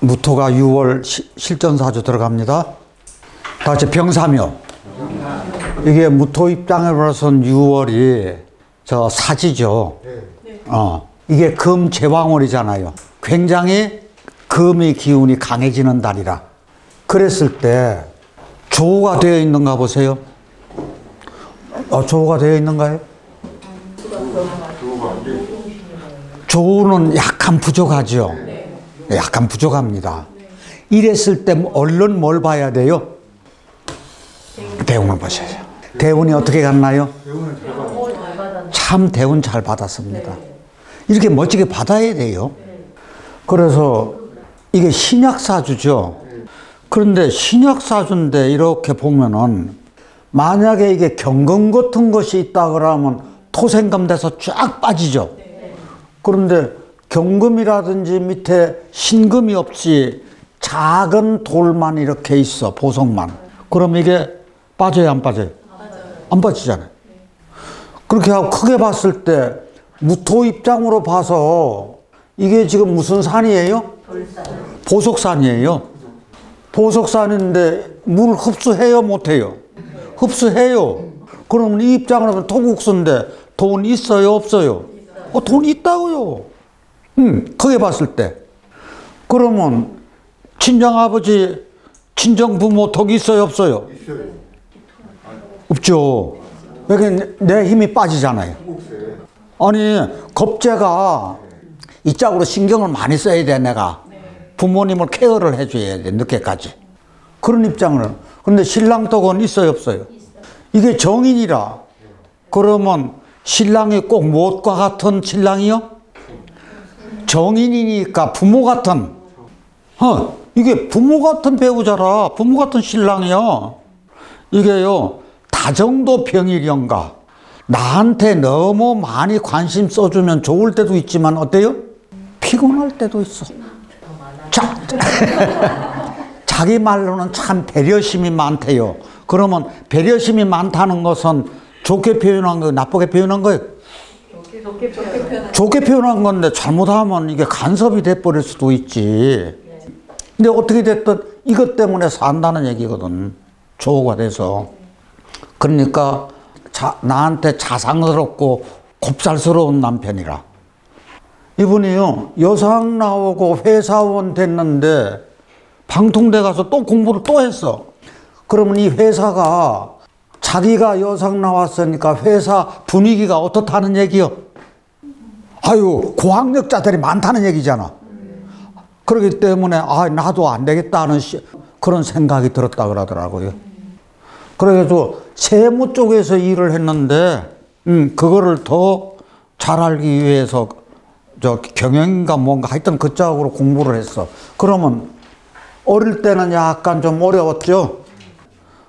무토가 6월 실전사주 들어갑니다. 다시 병사묘. 이게 무토 입장으로서는 6월이 저 사지죠. 이게 금 제왕월이잖아요. 굉장히 금의 기운이 강해지는 달이라. 그랬을 때 조우가 되어 있는가 보세요. 조우가 되어 있는가요? 조우는 약간 부족하죠. 약간 부족합니다. 이랬을 때 얼른 뭘 봐야 돼요? 대운을 보셔야죠. 대운이 어떻게 갔나요? 참 대운 잘 받았습니다. 이렇게 멋지게 받아야 돼요. 그래서 이게 신약사주죠. 그런데 신약사주인데 이렇게 보면은 만약에 이게 경금 같은 것이 있다 그러면 토생금 돼서 쫙 빠지죠. 그런데 경금이라든지 밑에 신금이 없이 작은 돌만 이렇게 있어, 보석만. 그럼 이게 빠져요, 안 빠져요? 안 빠지잖아요. 그렇게 하고 크게 봤을 때 무토 입장으로 봐서 이게 지금 무슨 산이에요? 보석산이에요. 보석산인데 물 흡수해요, 못해요? 흡수해요. 그러면 이 입장으로 보면 토국수인데 돈 있어요, 없어요? 돈 있다고요. 크게 봤을 때. 그러면 친정아버지, 친정부모 덕이 있어요, 없어요? 있어요. 없죠. 여기 내 힘이 빠지잖아요. 아니, 겁재가 이 짝으로 신경을 많이 써야 돼, 내가. 부모님을 케어를 해줘야 돼, 늦게까지. 그런 입장을. 근데 신랑 덕은 있어요, 없어요? 이게 정인이라. 그러면 신랑이 꼭 무엇과 같은 신랑이요? 정인이니까 부모 같은. 이게 부모 같은 배우자라. 부모 같은 신랑이요. 이게요, 다정도 병일연가. 나한테 너무 많이 관심 써주면 좋을 때도 있지만 어때요? 피곤할 때도 있어. 자기 말로는 참 배려심이 많대요. 그러면 배려심이 많다는 것은 좋게 표현한 거예요, 나쁘게 표현한 거예요? 좋게 표현한 건데 잘못하면 이게 간섭이 돼버릴 수도 있지. 근데 어떻게 됐든 이것 때문에 산다는 얘기거든. 조우가 돼서. 그러니까 나한테 자상스럽고 곱살스러운 남편이라. 이분이요, 여상 나오고 회사원 됐는데 방통대 가서 또 공부를 또 했어. 그러면 이 회사가 자기가 여상 나왔으니까 회사 분위기가 어떻다는 얘기요? 아유, 고학력자들이 많다는 얘기잖아. 그렇기 때문에 나도 안 되겠다는 그런 생각이 들었다 그러더라고요. 그래서 세무 쪽에서 일을 했는데 그거를 더 잘 알기 위해서 경영인가 뭔가 하여튼 그 쪽으로 공부를 했어. 그러면 어릴 때는 약간 좀 어려웠죠.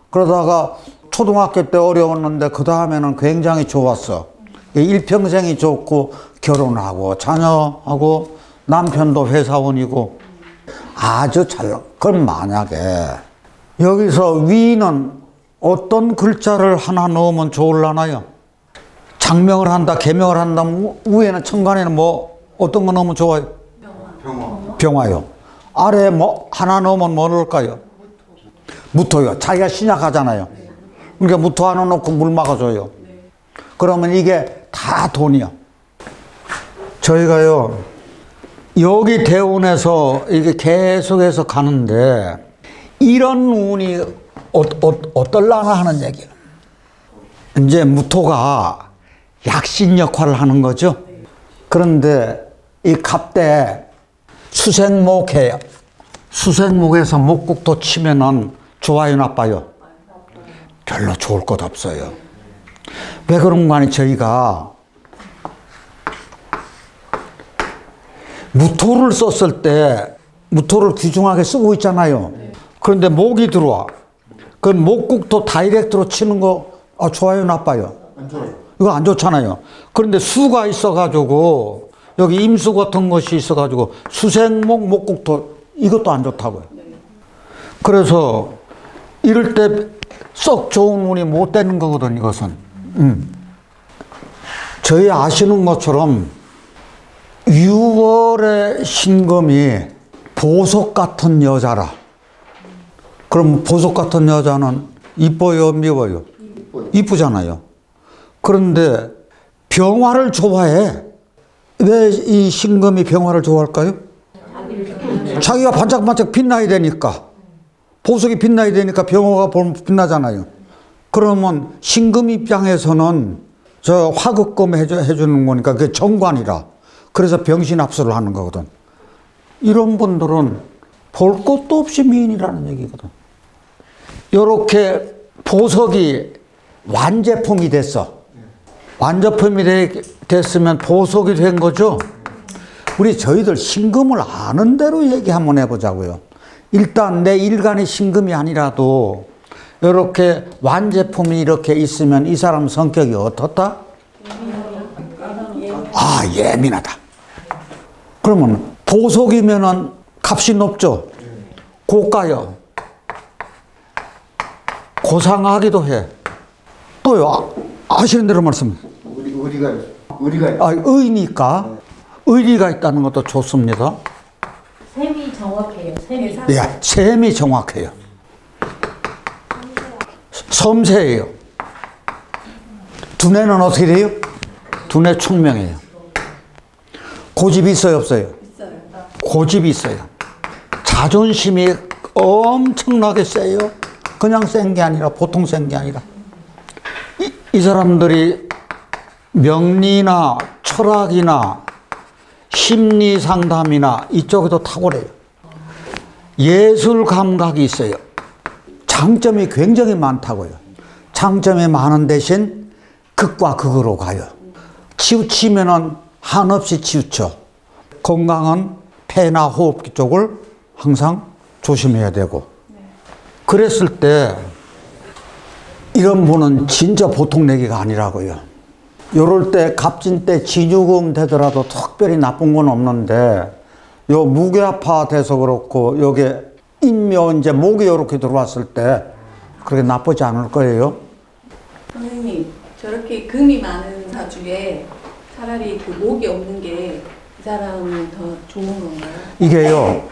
그러다가 초등학교 때 어려웠는데 그 다음에는 굉장히 좋았어. 일평생이 좋고 결혼하고 자녀하고 남편도 회사원이고 아주 잘. 그럼 만약에 여기서 위는 어떤 글자를 하나 넣으면 좋을라나요? 장명을 한다, 개명을 한다, 위에는 천간에는 뭐 어떤 거 넣으면 좋아요? 병화요. 아래에 뭐 하나 넣으면 뭐 넣을까요? 무토요. 자기가 신약하잖아요. 그러니까 무토 하나 넣고 물 막아줘요. 그러면 이게 다 돈이요. 저희가요, 여기 대운에서 이게 계속해서 가는데 이런 운이 어떨라나 하는 얘기예요. 이제 무토가 약신 역할을 하는 거죠. 그런데 이 갑대 수생목해요. 수생목에서 목국토 치면은 좋아요, 나빠요? 별로 좋을 것 없어요. 왜 그런가 하니 저희가 무토를 썼을 때 무토를 귀중하게 쓰고 있잖아요. 그런데 목이 들어와. 그 목국토 다이렉트로 치는 거 좋아요, 나빠요? 안 좋아요. 이거 안 좋잖아요. 그런데 수가 있어가지고 여기 임수 같은 것이 있어가지고 수생목, 목국토 이것도 안 좋다고요. 그래서 이럴 때 썩 좋은 운이 못 되는 거거든, 이것은. 저희 아시는 것처럼 6월에 신금이 보석 같은 여자라. 그럼 보석 같은 여자는 이뻐요, 미워요? 이쁘잖아요. 그런데 병화를 좋아해. 왜 이 신금이 병화를 좋아할까요? 자기가 반짝반짝 빛나야 되니까. 보석이 빛나야 되니까 병화가 빛나잖아요. 그러면 신금 입장에서는 저 화급금 해주는 거니까 그게 정관이라. 그래서 병신합수를 하는 거거든. 이런 분들은 볼 것도 없이 미인이라는 얘기거든. 이렇게 보석이 완제품이 됐어. 완제품이 됐으면 보석이 된 거죠. 우리 저희들 신금을 아는 대로 얘기 한번 해보자고요. 일단 내 일간이 신금이 아니라도 이렇게 완제품이 이렇게 있으면 이 사람 성격이 어떻다? 아, 예민하다. 그러면 보석이면은 값이 높죠. 고가요. 고상하기도 해. 또요, 아시는 대로 말씀. 의리가. 아, 의니까. 의리가 있다는 것도 좋습니다. 셈이 정확해요. 셈이. 예, 셈이 정확해요. 섬세해요. 두뇌는 어떻게 돼요? 두뇌 총명해요. 고집이 있어요, 없어요? 있어요. 고집이 있어요. 자존심이 엄청나게 세요. 그냥 센 게 아니라, 보통 센 게 아니라. 이 사람들이 명리나 철학이나 심리 상담이나 이쪽에도 탁월해요. 예술 감각이 있어요. 장점이 굉장히 많다고요. 장점이 많은 대신 극과 극으로 가요. 치우치면은 한없이 치우쳐. 건강은 폐나 호흡기 쪽을 항상 조심해야 되고. 그랬을 때 이런 분은 진짜 보통 내기가 아니라고요. 요럴 때 갑진 때 진유금 되더라도 특별히 나쁜 건 없는데 요 무게아파 돼서 그렇고 요게 인묘 이제 목이 요렇게 들어왔을 때 그렇게 나쁘지 않을 거예요. 선생님, 저렇게 금이 많은 사주에 차라리 그 목이 없는 게 이 사람은 더 좋은 건가요? 이게요,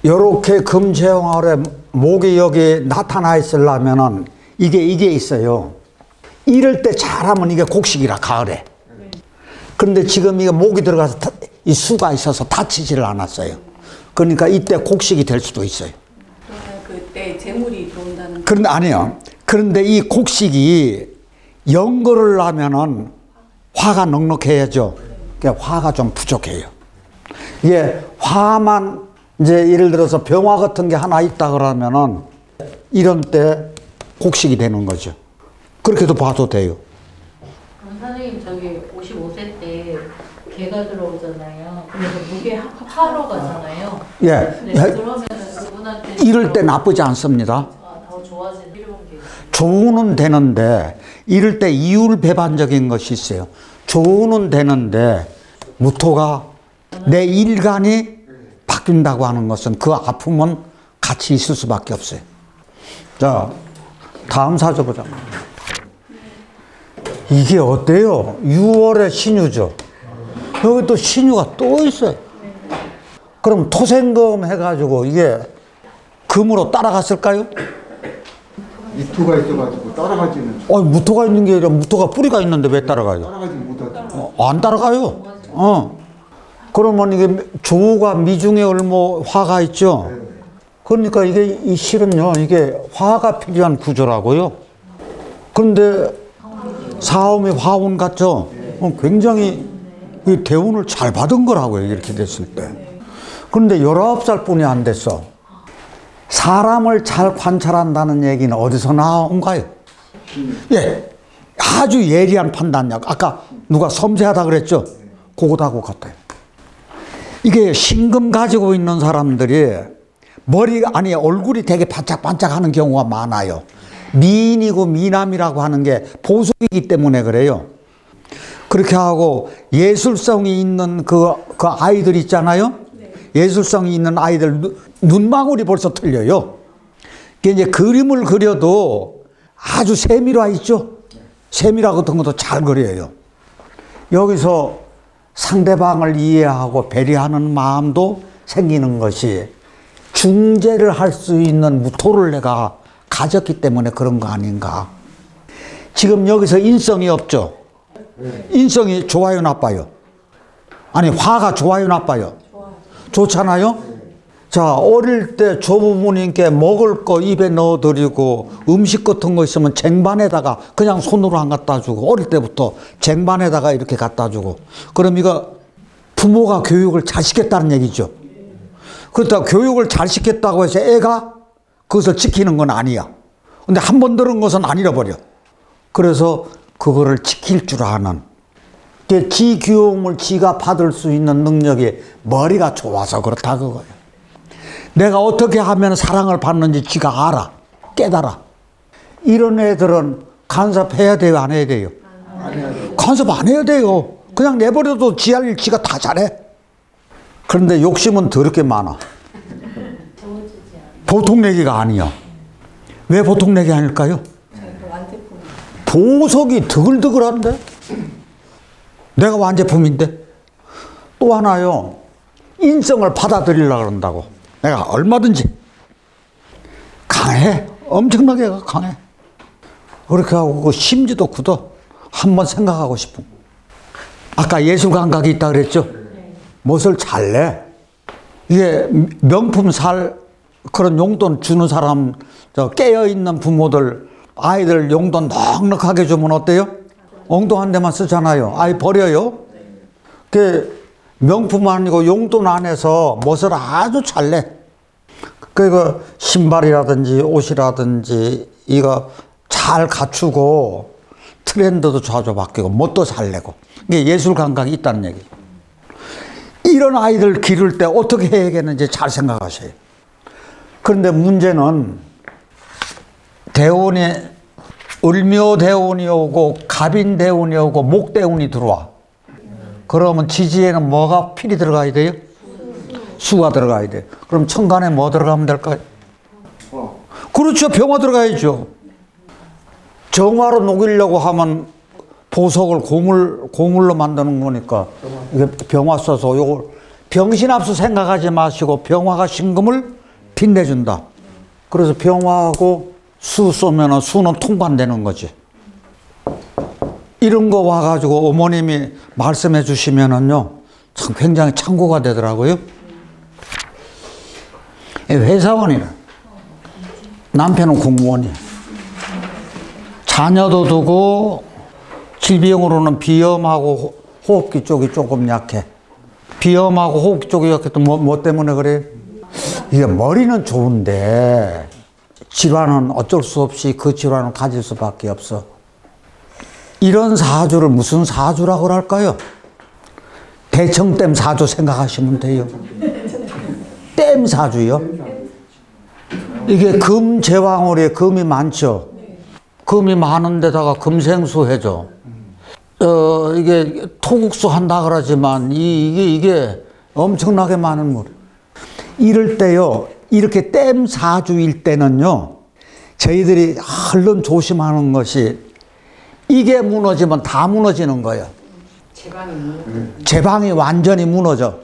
요렇게 금제왕월에 목이 여기 나타나 있으려면은 이게 있어요. 이럴 때 잘하면 이게 곡식이라, 가을에. 그런데 지금 이게 목이 들어가서 이 수가 있어서 다치지를 않았어요. 그러니까 이때 곡식이 될 수도 있어요. 그러면 그때 재물이 들어온다는. 그런데 아니요. 그런데 이 곡식이 연거를 하면은 화가 넉넉해야죠. 그러니까 화가 좀 부족해요. 이게 화만 이제 예를 들어서 병화 같은 게 하나 있다 그러면은 이런 때 곡식이 되는 거죠. 그렇게도 봐도 돼요. 선생님 저기 55세 때 개가 들어오잖아요. 그래서 무게 하러 가잖아요. 예. 네, 그러면 그분한테 이럴 때 나쁘지 않습니다. 더 좋아지는 이런 게. 좋으는 되는데 이럴 때 이율배반적인 것이 있어요. 좋으는 되는데 무토가 내 일간이 바뀐다고 하는 것은 그 아픔은 같이 있을 수밖에 없어요. 자, 다음 사주 보자. 이게 어때요? 6월에 신유죠. 여기 또 신유가 또 있어요. 그럼 토생금 해가지고 이게 금으로 따라갔을까요? 이토가 있어가지고 따라가지는. 무토가 있는 게 아니라 무토가 뿌리가 있는데 왜 따라가요? 따라가지 못하죠. 안 따라가요. 그러면 이게 조우가 미중에 얼마 화가 있죠. 그러니까 이게 이 실은요, 이게 화가 필요한 구조라고요. 그런데 사음이 화운 같죠. 굉장히 이 대운을 잘 받은 거라고요, 이렇게 됐을 때. 그런데 19살 뿐이 안 됐어. 사람을 잘 관찰한다는 얘기는 어디서 나온가요? 예, 아주 예리한 판단력. 아까 누가 섬세하다 그랬죠? 그거하고 같아요. 이게 신금 가지고 있는 사람들이 얼굴이 되게 반짝반짝하는 경우가 많아요. 미인이고 미남이라고 하는 게 보석이기 때문에 그래요. 그렇게 하고 예술성이 있는 그 아이들 있잖아요. 예술성이 있는 아이들 눈망울이 벌써 틀려요. 이제 그림을 그려도 아주 세밀화 있죠. 세밀화 같은 것도 잘 그려요. 여기서 상대방을 이해하고 배려하는 마음도 생기는 것이 중재를 할 수 있는 무토를 내가 가졌기 때문에 그런 거 아닌가. 지금 여기서 인성이 없죠. 인성이 좋아요, 나빠요? 아니, 화가 좋아요, 나빠요? 좋잖아요? 자, 어릴 때 조부모님께 먹을 거 입에 넣어드리고 음식 같은 거 있으면 쟁반에다가 그냥 손으로 안 갖다 주고, 어릴 때부터 쟁반에다가 이렇게 갖다 주고. 그럼 이거 부모가 교육을 잘 시켰다는 얘기죠. 그렇다고 교육을 잘 시켰다고 해서 애가 그것을 지키는 건 아니야. 근데 한 번 들은 것은 안 잃어버려. 그래서 그거를 지킬 줄 아는, 지 교육을 지가 받을 수 있는 능력이 머리가 좋아서 그렇다 그거예요. 내가 어떻게 하면 사랑을 받는지 지가 알아, 깨달아. 이런 애들은 간섭해야 돼요, 안 해야 돼요? 간섭 안 해야 돼요. 그냥 내버려도 지 할 일 지가 다 잘해. 그런데 욕심은 더럽게 많아. 보통 내기가 아니야. 왜 보통 내기 아닐까요? 보석이 드글드글한데? 내가 완제품인데? 또 하나요, 인성을 받아들이려고 그런다고. 내가 얼마든지 강해. 엄청나게 강해. 그렇게 하고 그 심지도 굳어. 한번 생각하고 싶은. 아까 예술 감각이 있다 그랬죠? 무엇을 잘 내. 이게 명품 살 그런 용돈 주는 사람, 저 깨어있는 부모들 아이들 용돈 넉넉하게 주면 어때요? 엉뚱한 데만 쓰잖아요. 아이 버려요. 그 명품 아니고 용돈 안에서 무엇을 아주 잘 내. 그리고 신발이라든지 옷이라든지 이거 잘 갖추고 트렌드도 자주 바뀌고 뭣도 잘 내고. 이게 예술 감각이 있다는 얘기. 이런 아이들 기를 때 어떻게 해야겠는지 잘 생각하셔요. 그런데 문제는 대운이, 을묘대운이 오고 갑인대운이 오고 목대운이 들어와. 그러면 지지에는 뭐가 필이 들어가야 돼요? 수가 들어가야 돼요. 그럼 천간에 뭐 들어가면 될까요? 그렇죠. 병화 들어가야죠. 정화로 녹이려고 하면 보석을 고물로 만드는 거니까 이게 병화 써서 요걸 병신합수 생각하지 마시고 병화가 신금을 빛내준다. 그래서 병화하고 수 쏘면 수는 통관되는 거지. 이런 거 와가지고 어머님이 말씀해 주시면은요, 참 굉장히 참고가 되더라고요. 회사원이라. 남편은 공무원이야. 자녀도 두고 질병으로는 비염하고 호흡기 쪽이 조금 약해. 비염하고 호흡기 쪽이 약해도 뭐 때문에 그래? 이게 머리는 좋은데 질환은 어쩔 수 없이 그 질환을 가질 수밖에 없어. 이런 사주를 무슨 사주라고 할까요? 대청댐 사주 생각하시면 돼요. 댐 사주요. 이게 금제왕월에 금이 많죠. 금이 많은 데다가 금생수 해줘. 이게 토국수 한다 그러지만 이게 엄청나게 많은 물. 이럴 때요, 이렇게 댐 사주일 때는요, 저희들이 얼른 조심하는 것이, 이게 무너지면 다 무너지는 거예요. 제방이 완전히 무너져.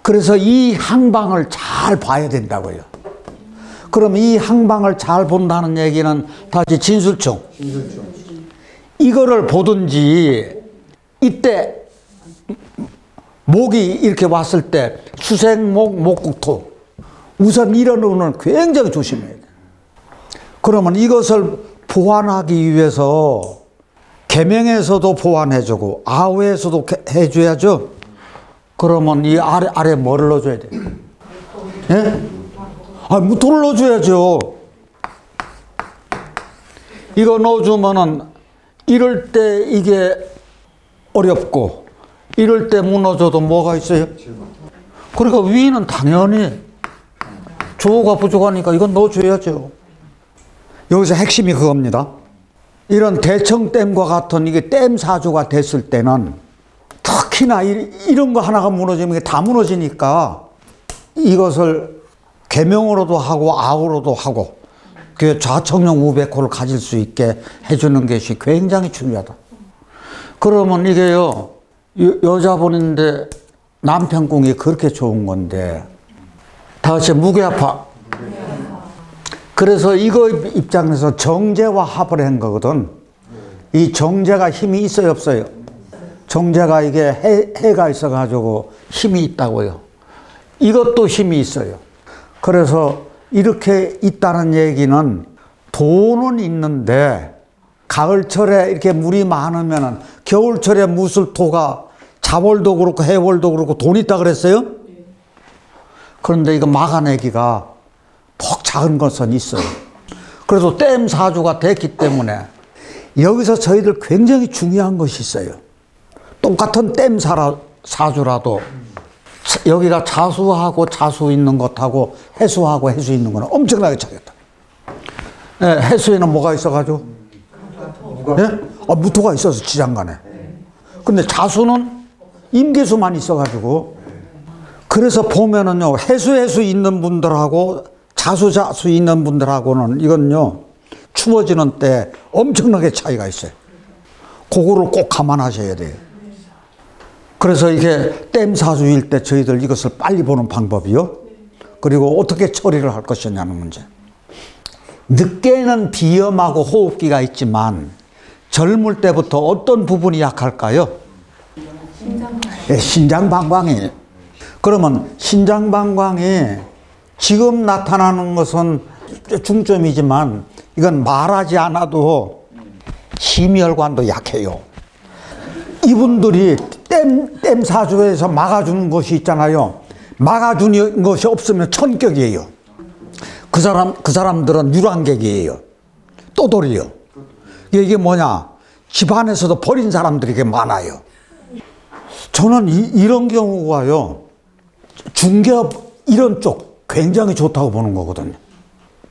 그래서 이 항방을 잘 봐야 된다고요. 그럼 이 항방을 잘 본다는 얘기는 다시 진술총. 이거를 보든지, 이때 목이 이렇게 왔을 때 수생목, 목국토. 우선 이런 운은 굉장히 조심해야 돼. 그러면 이것을 보완하기 위해서 계명에서도 보완해주고 아우에서도 해줘야죠. 그러면 이 아래 뭐를 넣어줘야 돼? 예? 무토를 넣어줘야죠. 이거 넣어주면은 이럴 때 이게 어렵고 이럴 때 무너져도 뭐가 있어요? 그러니까 위는 당연히 조가 부족하니까 이건 넣어줘야죠. 여기서 핵심이 그겁니다. 이런 대청댐과 같은 이게 댐 사주가 됐을 때는 특히나 이런 거 하나가 무너지면 이게 다 무너지니까 이것을 계명으로도 하고 아우로도 하고 그 좌청룡 우백호를 가질 수 있게 해주는 것이 굉장히 중요하다. 그러면 이게요, 여자분인데 남편 궁이 그렇게 좋은 건데 다 같이 무게합화. 그래서 이거 입장에서 정제와 합을 한 거거든. 이 정제가 힘이 있어요, 없어요? 정제가 이게 해가 있어가지고 힘이 있다고요. 이것도 힘이 있어요. 그래서 이렇게 있다는 얘기는 돈은 있는데 가을철에 이렇게 물이 많으면은 겨울철에 무술토가 자월도 그렇고 해월도 그렇고 돈 있다 그랬어요? 그런데 이거 막아내기가 퍽 작은 것은 있어요. 그래서 댐 사주가 됐기 때문에 여기서 저희들 굉장히 중요한 것이 있어요. 똑같은 댐 사주라도 여기가 자수하고 자수 있는 것하고 해수하고 해수 있는 거는 엄청나게 차이다. 예, 해수에는 뭐가 있어가지고? 예? 무토가 있어서 지장간에. 근데 자수는 임계수만 있어가지고. 그래서 보면은요, 해수 있는 분들하고 자수 있는 분들하고는 이건요, 추워지는 때 엄청나게 차이가 있어요. 그거를 꼭 감안하셔야 돼요. 그래서 이게 댐 사주일 때 저희들 이것을 빨리 보는 방법이요. 그리고 어떻게 처리를 할 것이냐는 문제. 늦게는 비염하고 호흡기가 있지만 젊을 때부터 어떤 부분이 약할까요? 예, 신장방광이. 그러면 신장방광이 지금 나타나는 것은 중점이지만 이건 말하지 않아도 심혈관도 약해요. 이분들이 댐 사주에서 막아주는 것이 있잖아요. 막아주는 것이 없으면 천격이에요. 그 사람들은 유랑객이에요. 또돌이요. 이게 뭐냐? 집안에서도 버린 사람들이 많아요. 저는 이런 경우가요, 중개업 이런 쪽 굉장히 좋다고 보는 거거든요.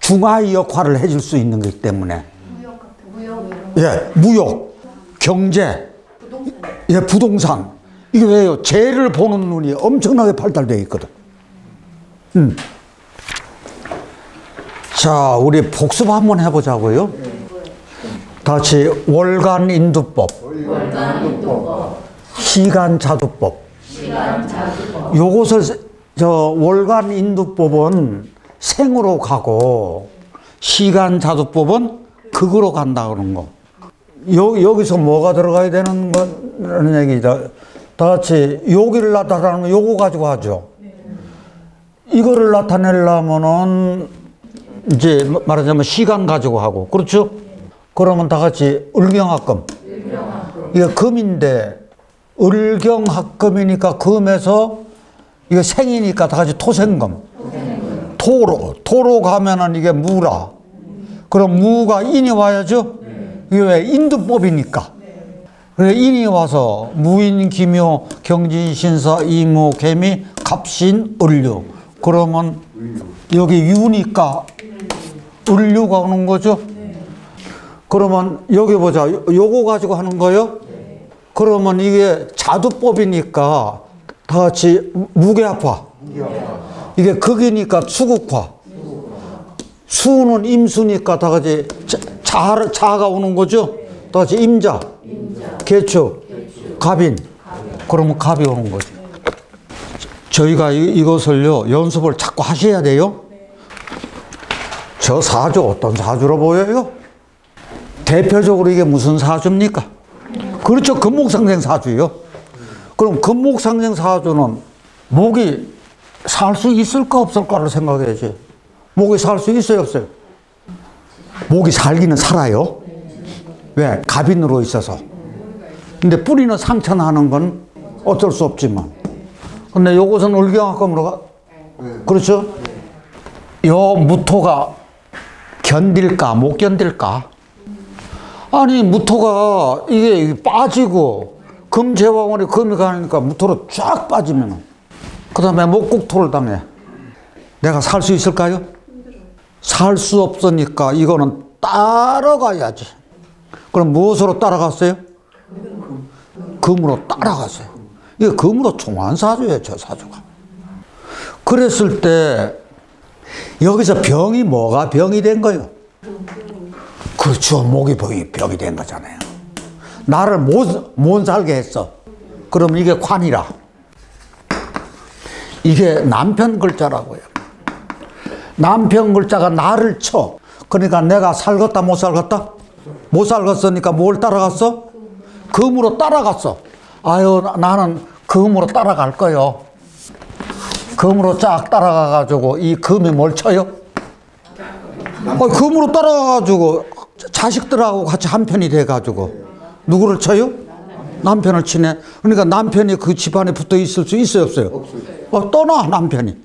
중하위 역할을 해줄 수 있는 거기 때문에. 예, 무역, 경제, 예, 부동산. 이게 왜요? 재를 보는 눈이 엄청나게 발달되어 있거든. 자, 우리 복습 한번 해보자고요. 다시 월간인두법, 시간자두법. 요것을 월간인두법은 생으로 가고 시간자두법은 극으로 간다 그런 거. 여기서 뭐가 들어가야 되는 거는 얘기죠. 다 같이 여기를 나타내면 요거 가지고 하죠. 이거를 나타내려면은 이제 말하자면 시간 가지고 하고, 그렇죠? 그러면 다 같이 을경합금. 이게 금인데 을경합금이니까 금에서 이게 생이니까 다 같이 토생금. 토로 가면은 이게 무라. 그럼 무가 인이 와야죠? 이게 왜? 인두법이니까. 그래, 인이 와서 무인, 기묘, 경진, 신사, 이모, 개미, 갑신, 을류. 그러면 여기 유니까 을류가 오는 거죠? 그러면 여기 보자. 요거 가지고 하는 거요? 그러면 이게 자두법이니까 다 같이 무게합화. 이게 극이니까 수국화. 수는 임수니까 다 같이 자가 오는 거죠? 다 같이 임자, 개축, 갑인. 그러면 갑이 오는 거죠. 저희가 이것을요, 연습을 자꾸 하셔야 돼요. 저 사주 어떤 사주로 보여요? 대표적으로 이게 무슨 사주입니까? 그렇죠. 금목상생 사주요. 그럼 금목상생 사주는 목이 살 수 있을까 없을까를 생각해야지. 목이 살 수 있어요, 없어요? 목이 살기는 살아요. 왜? 갑인으로 있어서. 근데 뿌리는 상처나는 건 어쩔 수 없지만. 근데 요것은 을경합금으로 가. 그렇죠? 요 무토가 견딜까, 못 견딜까? 아니, 무토가 이게 빠지고, 금제왕월에 금이 가니까 무토로 쫙 빠지면, 그 다음에 목국토를 당해. 내가 살 수 있을까요? 살 수 없으니까 이거는 따라가야지. 그럼 무엇으로 따라갔어요? 금으로 따라갔어요. 이게 금으로 총한 사주예요, 저 사주가. 그랬을 때, 여기서 병이 뭐가 병이 된 거예요? 그렇죠. 목이 병이 된 거잖아요. 나를 못 살게 했어. 그럼 이게 관이라. 이게 남편 글자라고요. 남편 글자가 나를 쳐. 그러니까 내가 살겄다 못 살겄다? 못 살겄으니까 뭘 따라갔어? 금으로 따라갔어. 아유 나는 금으로 따라갈 거요. 금으로 쫙 따라가가지고 이 금이 뭘 쳐요? 금으로 따라가가지고 자식들하고 같이 한편이 돼가지고 누구를 쳐요? 남편을 치네. 그러니까 남편이 그 집안에 붙어 있을 수 있어요 없어요? 떠나 남편이.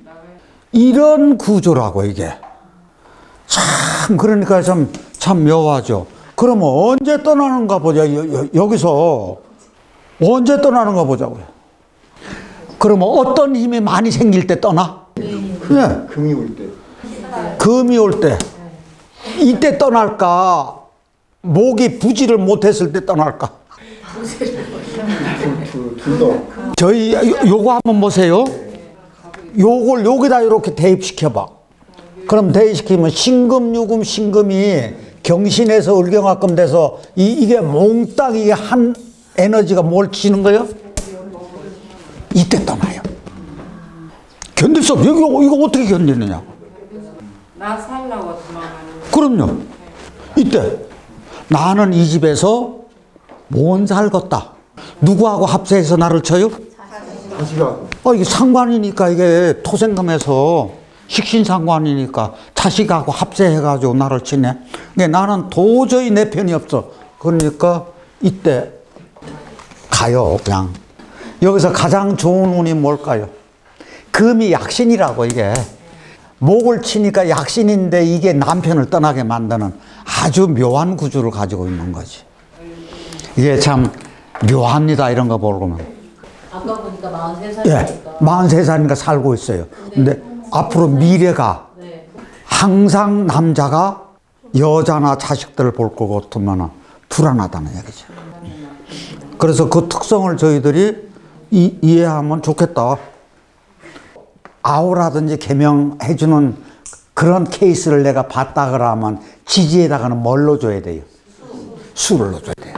이런 구조라고 이게. 참 그러니까 참 묘하죠. 그러면 언제 떠나는가 보자. 여기서 언제 떠나는가 보자고요. 그러면 어떤 힘이 많이 생길 때 떠나? 네. 금이 올 때. 금이 올 때. 이때 떠날까? 목이 부지를 못했을 때 떠날까? 둘 다. 저희 요거 한번 보세요. 요걸 여기다 이렇게 대입시켜봐. 그럼 대입시키면 신금, 유금, 신금이 경신에서 을경합금 돼서 이게 몽땅 이게 한 에너지가 뭘 치는 거예요? 이때 떠나요. 견딜 수 없어. 이거 어떻게 견디느냐? 나 살라고 도망가는. 그럼요. 이때 나는 이 집에서 못 살겠다. 누구하고 합세해서 나를 쳐요? 자식하고. 이게 상관이니까 이게 토생금에서 식신상관이니까 자식하고 합세해가지고 나를 치네. 근데 나는 도저히 내 편이 없어. 그러니까 이때 가요 그냥. 여기서 가장 좋은 운이 뭘까요? 금이 약신이라고 이게. 목을 치니까 약신인데 이게 남편을 떠나게 만드는 아주 묘한 구조를 가지고 있는 거지. 이게 참 묘합니다 이런 거 보면. 아까 보니까 43살이니까. 예, 43살이니까 살고 있어요. 근데 앞으로 미래가 네. 항상 남자가 여자나 자식들을 볼 것 같으면 불안하다는 얘기죠. 그래서 그 특성을 저희들이 이해하면 좋겠다. 아우라든지 개명해주는 그런 케이스를 내가 봤다 그러면 지지에다가는 뭘 넣어줘야 돼요? 수를 넣어줘야 돼요.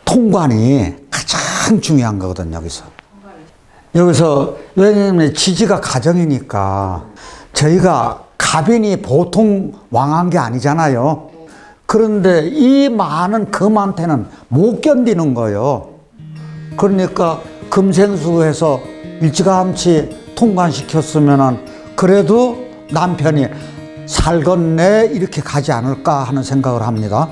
통관이 가장 중요한 거거든요, 여기서. 왜냐면 지지가 가정이니까 저희가 갑인이 보통 왕한 게 아니잖아요. 그런데 이 많은 금한테는 못 견디는 거예요. 그러니까 금생수해서 일찌감치 통관시켰으면은 그래도 남편이 살겄네 이렇게 가지 않을까 하는 생각을 합니다.